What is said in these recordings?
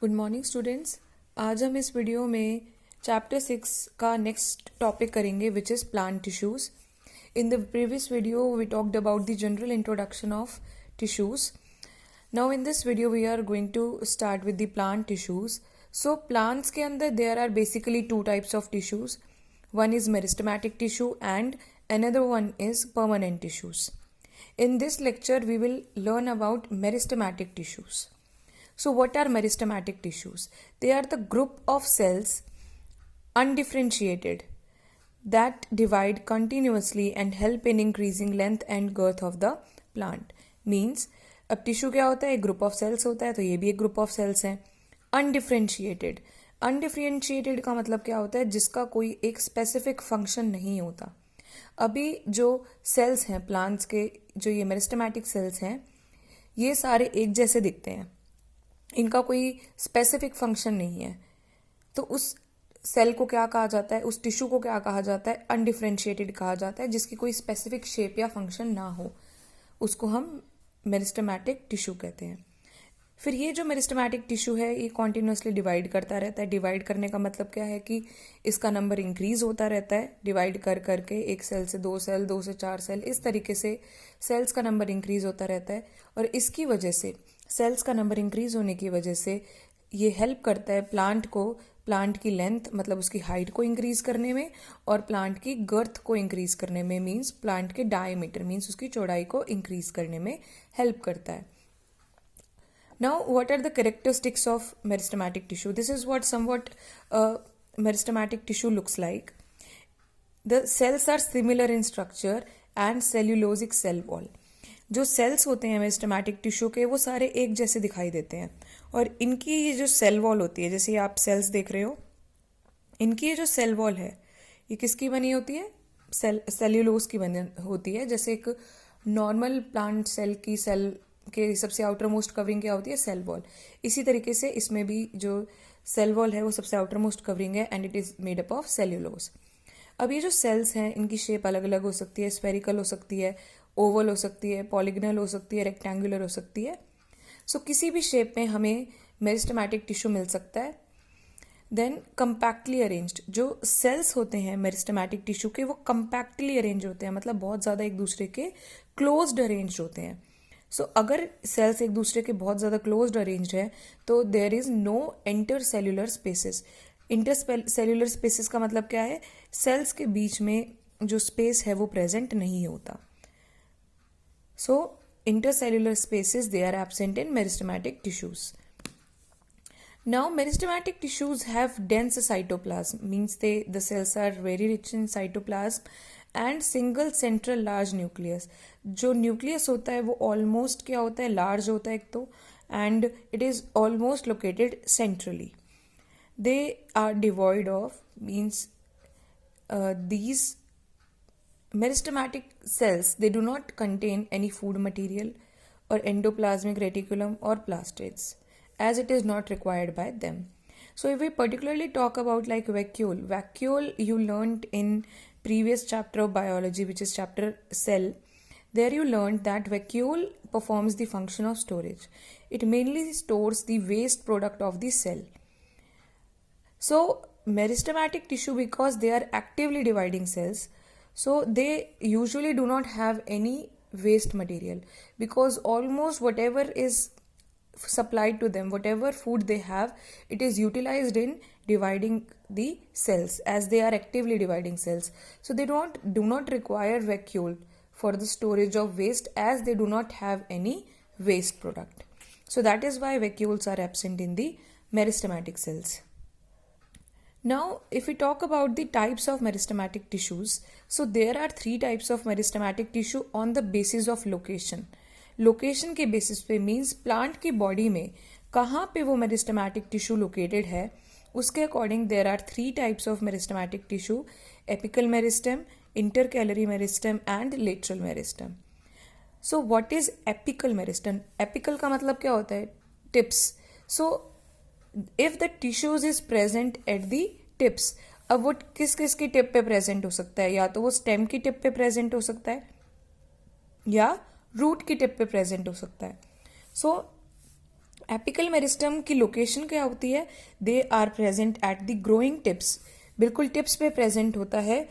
Good morning students. आज हम इस वीडियो में चैप्टर 6 का नेक्स्ट टॉपिक करेंगे which is plant tissues. In the previous video we talked about the general introduction of tissues. Now in this video we are going to start with the plant tissues. So plants के अंदर there are basically two types of tissues. One is meristematic tissue and another one is permanent tissues. In this lecture we will learn about meristematic tissues. So what are meristematic tissues? They are the group of cells undifferentiated that divide continuously and help in increasing length and girth of the plant. Means अब tissue क्या होता है? एक group of sales होता है, तो ये भी एक ग्रुप ऑफ सेल्स है. अनडिफ्रेंशिएटेड. अनडिफ्रेंशिएटेड का मतलब क्या होता है? जिसका कोई एक स्पेसिफिक फंक्शन नहीं होता. अभी जो सेल्स हैं प्लांट्स के, जो ये मेरिस्टेमेटिक सेल्स हैं, ये सारे एक जैसे दिखते हैं. इनका कोई स्पेसिफिक फंक्शन नहीं है. तो उस सेल को क्या कहा जाता है? उस टिश्यू को क्या कहा जाता है? अनडिफ्रेंशिएटेड कहा जाता है, जिसकी कोई स्पेसिफिक शेप या फंक्शन ना हो. उसको हम मेरिस्टेमेटिक टिश्यू कहते हैं. फिर ये जो मेरिस्टेमेटिक टिश्यू है ये कॉन्टिन्यूसली डिवाइड करता रहता है. डिवाइड करने का मतलब क्या है कि इसका नंबर इंक्रीज होता रहता है. डिवाइड कर करके एक सेल से दो सेल, दो से चार सेल, इस तरीके से सेल्स का नंबर इंक्रीज होता रहता है. और इसकी वजह से, सेल्स का नंबर इंक्रीज होने की वजह से ये हेल्प करता है प्लांट को, प्लांट की लेंथ मतलब उसकी हाइट को इंक्रीज करने में, और प्लांट की गर्थ को इंक्रीज करने में. मीन्स प्लांट के डायमीटर, मीन्स उसकी चौड़ाई को इंक्रीज करने में हेल्प करता है. Now, what are the characteristics of meristematic tissue? This is what somewhat meristematic tissue looks like. The cells are similar in structure and cellulosic cell wall. जो cells होते हैं मेरिस्टेमेटिक टिश्यू के, वो सारे एक जैसे दिखाई देते हैं. और इनकी ये जो सेल वॉल होती है, जैसे आप सेल्स देख रहे हो, इनकी ये जो सेल वॉल है ये किसकी बनी होती है? सेल्यूलोज की बनी होती है. जैसे एक नॉर्मल प्लांट सेल की सेल के सबसे आउटर मोस्ट कवरिंग क्या होती है? Cell wall. इसी तरीके से इसमें भी जो सेल वॉल है वो सबसे आउटर मोस्ट कवरिंग है, and it is made up of cellulose. अब ये जो सेल्स हैं इनकी शेप अलग अलग हो सकती है. स्फेरिकल हो सकती है, ओवल हो सकती है, पॉलीगनल हो सकती है, रेक्टेंगुलर हो सकती है. सो किसी भी शेप में हमें मेरिस्टेमेटिक टिश्यू मिल सकता है. Then compactly arranged. जो सेल्स होते हैं मेरिस्टेमेटिक टिश्यू के, वो कंपैक्टली अरेंज होते हैं, मतलब बहुत ज़्यादा एक दूसरे के क्लोज्ड अरेंज होते हैं. सो अगर सेल्स एक दूसरे के बहुत ज़्यादा क्लोज्ड अरेंज्ड है तो there is no intercellular spaces. Intercellular spaces का मतलब क्या है? सेल्स के बीच में जो स्पेस है वो प्रेजेंट नहीं होता. So intercellular spaces they are absent in meristematic tissues. Now meristematic tissues have dense cytoplasm, means the cells are very rich in cytoplasm and single central large nucleus. जो nucleus होता है वो almost क्या होता है? Large होता है एक तो, and it is almost located centrally. They are devoid of, means these meristematic cells, they do not contain any food material or endoplasmic reticulum or plastids, as it is not required by them. So if we particularly talk about like vacuole you learned in previous chapter of biology, which is chapter cell. There you learned that vacuole performs the function of storage. It mainly stores the waste product of the cell. So meristematic tissue, because they are actively dividing cells, so they usually do not have any waste material, because almost whatever is supplied to them, whatever food they have, it is utilized in dividing the cells, as they are actively dividing cells. So they do not require vacuole for the storage of waste, as they do not have any waste product. So that is why vacuoles are absent in the meristematic cells. Now if we talk about the types of meristematic tissues, so there are three types of meristematic tissue on the basis of location. Location के basis पे, मीन्स plant की body में कहाँ पे वो meristematic tissue located है, उसके according there are three types of meristematic tissue: apical meristem, intercalary meristem and lateral meristem. So what is apical meristem? Apical का मतलब क्या होता है? Tips. So if the tissues is present at the tips. अब वो किस किस की टिप पे प्रेजेंट हो सकता है? या तो वो स्टेम की टिप पे प्रेजेंट हो सकता है, या रूट की टिप पे प्रेजेंट हो सकता है. सो एपिकल मेरिस्टम की लोकेशन क्या होती है? They are present at the growing tips, बिल्कुल टिप्स पे प्रेजेंट होता है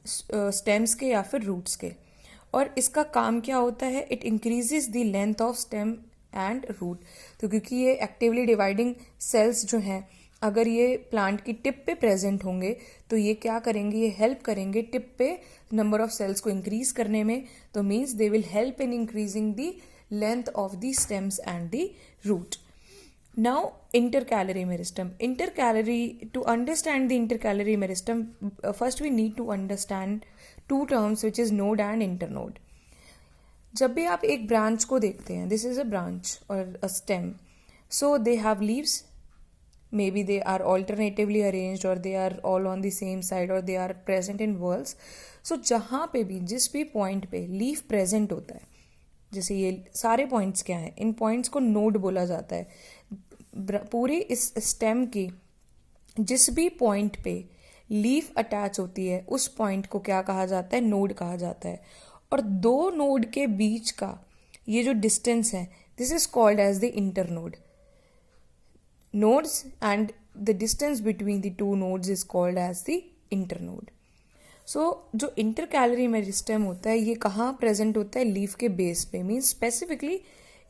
स्टेम्स के या फिर रूट्स के। और इसका काम क्या होता है? It increases the length of stem and root. तो क्योंकि ये एक्टिवली डिवाइडिंग सेल्स जो हैं, अगर ये प्लांट की टिप पे प्रेजेंट होंगे तो ये क्या करेंगे? ये हेल्प करेंगे टिप पे नंबर ऑफ सेल्स को इंक्रीज करने में। तो means they will help in increasing the length of the stems and the root. Now, intercalary meristem. To understand the intercalary meristem, first we need to understand two terms, which is node and internode. जब भी आप एक branch को देखते हैं, this is a branch or a stem, so they have leaves, maybe they are alternatively arranged or they are all on the same side or they are present in whorls. So जहाँ पे भी जिस भी point पे leaf present होता है, जैसे ये सारे पॉइंट्स क्या हैं, इन पॉइंट्स को नोड बोला जाता है। पूरी इस स्टेम की जिस भी पॉइंट पे लीफ अटैच होती है उस पॉइंट को क्या कहा जाता है? नोड कहा जाता है। और दो नोड के बीच का ये जो डिस्टेंस है, this is called as the internode. Nodes and the distance between the two nodes is called as the internode. So जो इंटरकैलरी मेरिस्टेम होता है, ये कहाँ प्रेजेंट होता है? लीफ के बेस पे। मीन्स स्पेसिफिकली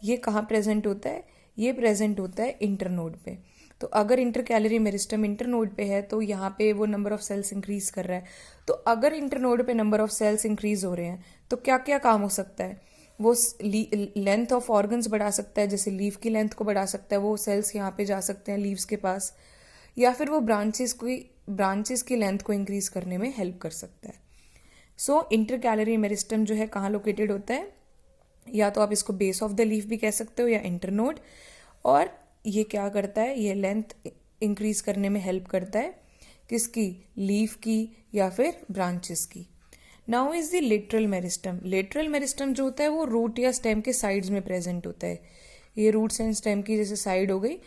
ये कहाँ प्रेजेंट होता है? ये प्रेजेंट होता है इंटरनोड पे। तो अगर इंटरकैलरी मेरिस्टेम इंटरनोड पे है तो यहाँ पे वो नंबर ऑफ सेल्स इंक्रीज कर रहा है। तो अगर इंटरनोड पे नंबर ऑफ सेल्स इंक्रीज हो रहे हैं तो क्या क्या काम हो सकता है? वो लेंथ ऑफ ऑर्गन्स बढ़ा सकता है, जैसे लीफ की लेंथ को बढ़ा सकता है, वो सेल्स यहाँ पे जा सकते हैं लीव्स के पास, या फिर वो ब्रांचेस की लेंथ को इंक्रीज करने में हेल्प कर सकता है। सो इंटरकैलरी मेरिस्टम जो है कहाँ लोकेटेड होता है? या तो आप इसको बेस ऑफ द लीफ भी कह सकते हो या इंटरनोड। और ये क्या करता है? ये लेंथ इंक्रीज करने में हेल्प करता है, किसकी? लीफ की या फिर ब्रांचेस की। Now is the lateral meristem. Lateral meristem जो होता है वो रूट या स्टेम के साइड्स में प्रेजेंट होता है। ये रूट्स एंड स्टेम की जैसे साइड हो गई,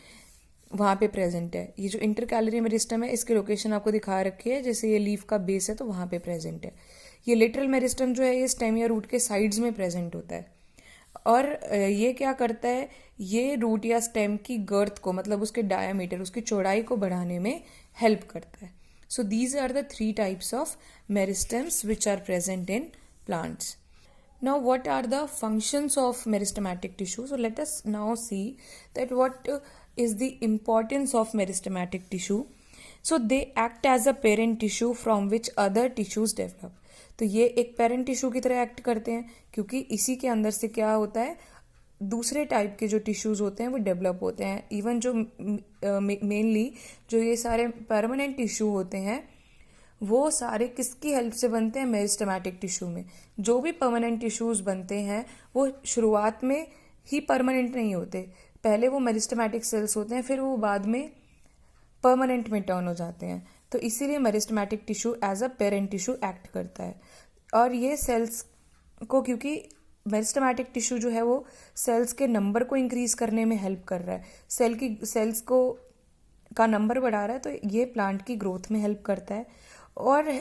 वहाँ पे प्रेजेंट है। ये जो इंटरकैलरी मेरिस्टम है, इसकी लोकेशन आपको दिखा रखी है, जैसे ये लीफ का बेस है तो वहाँ पे प्रेजेंट है। ये लेटरल मेरिस्टम जो है ये स्टेम या रूट के साइड्स में प्रेजेंट होता है। और ये क्या करता है? ये रूट या स्टेम की गर्थ को, मतलब उसके डायामीटर, उसकी चौड़ाई को बढ़ाने में हेल्प करता है। So these are the 3 types of meristems which are present in plants. Now, what are the functions of meristematic tissue? So, let us now see that what is the importance of meristematic tissue. So, they act as a parent tissue from which other tissues develop. तो ये एक parent tissue की तरह act करते हैं, क्योंकि इसी के अंदर से क्या होता है? दूसरे टाइप के जो टिश्यूज होते हैं वो डेवलप होते हैं। इवन जो मेनली जो ये सारे परमानेंट टिश्यू होते हैं वो सारे किसकी हेल्प से बनते हैं? मेरिस्टेमेटिक टिश्यू में। जो भी परमानेंट टिश्यूज बनते हैं वो शुरुआत में ही परमानेंट नहीं होते, पहले वो मेरिस्टेमेटिक सेल्स होते हैं, फिर वो बाद में परमानेंट में टर्न हो जाते हैं। तो इसीलिए meristematic tissue as a parent tissue act करता है। और ये सेल्स को, क्योंकि मेरिस्टेमेटिक टिश्यू जो है वो सेल्स के नंबर को इंक्रीज करने में हेल्प कर रहा है, सेल्स का नंबर बढ़ा रहा है, तो ये प्लांट की ग्रोथ में हेल्प करता है। और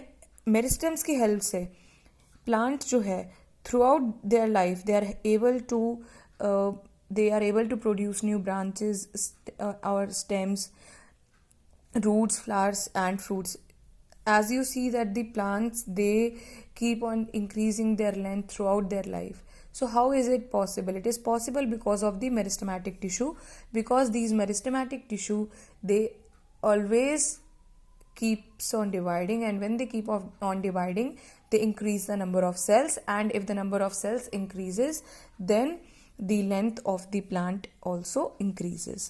मेरिस्टेम्स की हेल्प से प्लांट जो है throughout their life they are able to produce new branches और stems, roots, flowers and fruits. As you see that the plants, they keep on increasing their length throughout their life. So how is it possible? It is possible because of the meristematic tissue, because these meristematic tissue, they always keeps on dividing, and when they keep on dividing, they increase the number of cells, and if the number of cells increases, then the length of the plant also increases.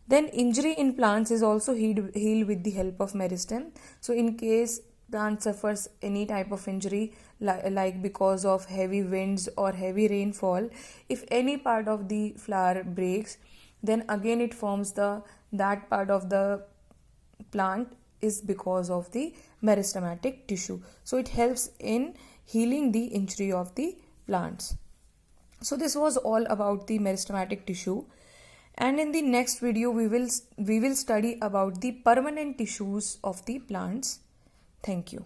Then injury in plants is also healed with the help of meristem. So in case plant suffers any type of injury, like because of heavy winds or heavy rainfall, if any part of the flower breaks, then again it forms that part of the plant is because of the meristematic tissue. So it helps in healing the injury of the plants. So this was all about the meristematic tissue. And in the next video, we will study about the permanent tissues of the plants. Thank you.